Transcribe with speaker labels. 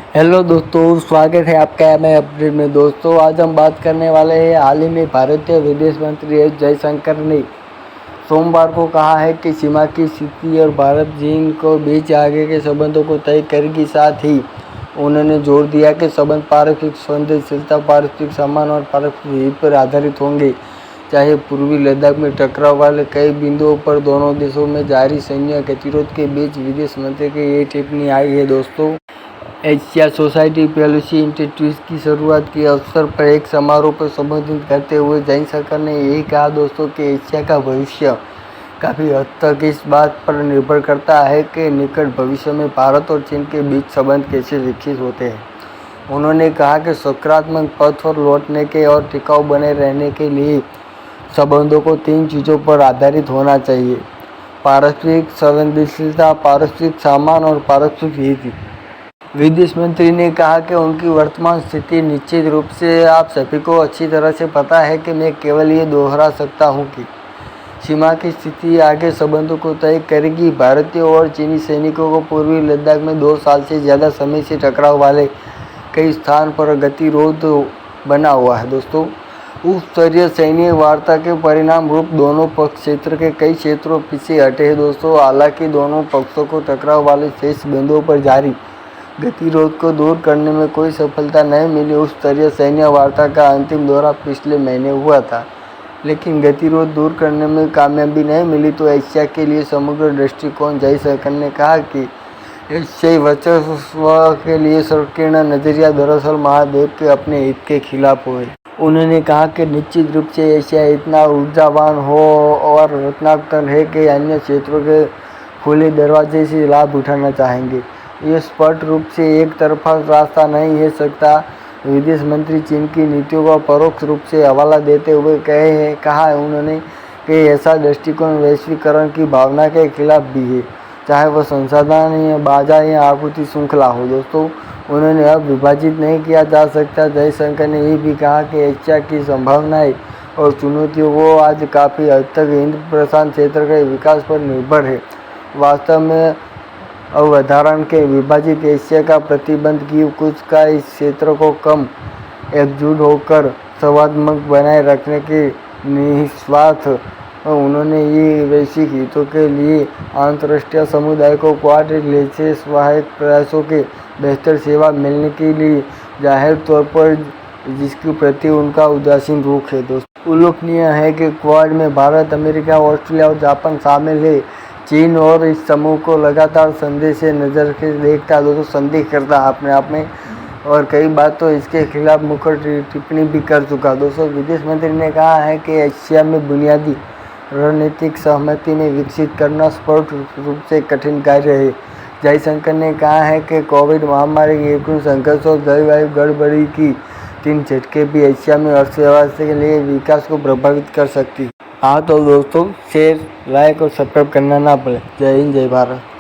Speaker 1: Hello दोस्तों, स्वागत है आपका नए अपडेट में। दोस्तों, आज हम बात करने वाले हैं हाल ही में भारतीय विदेश मंत्री एस जयशंकर ने सोमवार को कहा है कि सीमा की स्थिति और भारत चीन को बीच आगे के संबंधों को तय करेगी। साथ ही उन्होंने जोर दिया कि संबंध पारस्परिक संवेदनशीलता, पारस्परिक सम्मान और पारस्परिक हित पर आधारित होंगे। चाहे पूर्वी लद्दाख में टकराव वाले कई बिंदुओं पर दोनों देशों में जारी सैन्य गतिरोध के बीच विदेश मंत्री की ये टिप्पणी आई है। दोस्तों, एशिया सोसाइटी पॉलिसी इंस्टीट्यूट की शुरुआत के अवसर पर एक समारोह को संबोधित करते हुए जयशंकर ने यही कहा दोस्तों कि एशिया का भविष्य काफ़ी हद तक इस बात पर निर्भर करता है कि निकट भविष्य में भारत और चीन के बीच संबंध कैसे विकसित होते हैं। उन्होंने कहा कि सकारात्मक पथ पर लौटने के और टिकाऊ बने रहने के लिए संबंधों को 3 चीज़ों पर आधारित होना चाहिए: पारस्परिक संवेदनशीलता, पारस्परिक सम्मान और पारस्परिक हित। विदेश मंत्री ने कहा कि उनकी वर्तमान स्थिति निश्चित रूप से आप सभी को अच्छी तरह से पता है कि मैं केवल ये दोहरा सकता हूं कि सीमा की स्थिति आगे संबंधों को तय करेगी। भारतीय और चीनी सैनिकों को पूर्वी लद्दाख में 2 साल से ज़्यादा समय से टकराव वाले कई स्थान पर गतिरोध बना हुआ है। दोस्तों, उच्च स्तरीय सैन्य वार्ता के परिणाम रूप दोनों पक्ष क्षेत्र के कई क्षेत्रों पीछे हटे हैं। दोस्तों, हालांकि दोनों पक्षों को टकराव वाले शेष बिंदुओं पर जारी गतिरोध को दूर करने में कोई सफलता नहीं मिली। उच्च स्तरीय सैन्य वार्ता का अंतिम दौरा पिछले महीने हुआ था, लेकिन गतिरोध दूर करने में कामयाबी नहीं मिली। तो एशिया के लिए समग्र दृष्टिकोण। जयशंकर ने कहा कि एशियाई वर्चस्व के लिए संकीर्ण नजरिया दरअसल महाद्वीप के अपने हित के खिलाफ हुए। उन्होंने कहा कि निश्चित रूप से एशिया इतना ऊर्जावान हो और रत्नाकर है कि अन्य क्षेत्रों के खुले दरवाजे से लाभ उठाना चाहेंगे। ये स्पष्ट रूप से एक तरफा रास्ता नहीं है सकता। विदेश मंत्री चीन की नीतियों का परोक्ष रूप से हवाला देते हुए कहा उन्होंने कि ऐसा दृष्टिकोण वैश्वीकरण की भावना के खिलाफ भी है, चाहे वह संसाधन या बाजार या आपूर्ति श्रृंखला हो। दोस्तों, उन्होंने अब विभाजित नहीं किया जा सकता। जयशंकर ने ये भी कहा कि एशिया की संभावनाएं और चुनौतियों को आज काफ़ी हद तक हिंद प्रशांत क्षेत्र के विकास पर निर्भर है। वास्तव में अवधारण के विभाजित एशिया का प्रतिबंध की कुछ का इस क्षेत्र को कम एकजुट होकर संवादात्मक बनाए रखने के निस्वार्थ उन्होंने ये वैश्विक हितों के लिए अंतर्राष्ट्रीय समुदाय को क्वाड जैसे सहायक प्रयासों के बेहतर सेवा मिलने के लिए जाहिर तौर पर जिसके प्रति उनका उदासीन रुख है। दोस्तों, उल्लेखनीय है कि क्वाड में भारत, अमेरिका, ऑस्ट्रेलिया और जापान शामिल है। चीन और इस समूह को लगातार संदेह से नज़र के देखता दोस्तों संदेह करता अपने आप में, और कई बार तो इसके खिलाफ मुखर टिप्पणी भी कर चुका। दोस्तों, विदेश मंत्री ने कहा है कि एशिया में बुनियादी रणनीतिक सहमति में विकसित करना स्पष्ट रूप से कठिन कार्य है। जयशंकर ने कहा है कि कोविड महामारी, यूक्रेन संघर्ष और जलवायु गड़बड़ी की 3 झटके भी एशिया में अर्थव्यवस्था के लिए विकास को प्रभावित कर सकती है। हाँ तो दोस्तों, शेयर, लाइक और सब्सक्राइब करना ना भूलें। जय हिंद, जय भारत।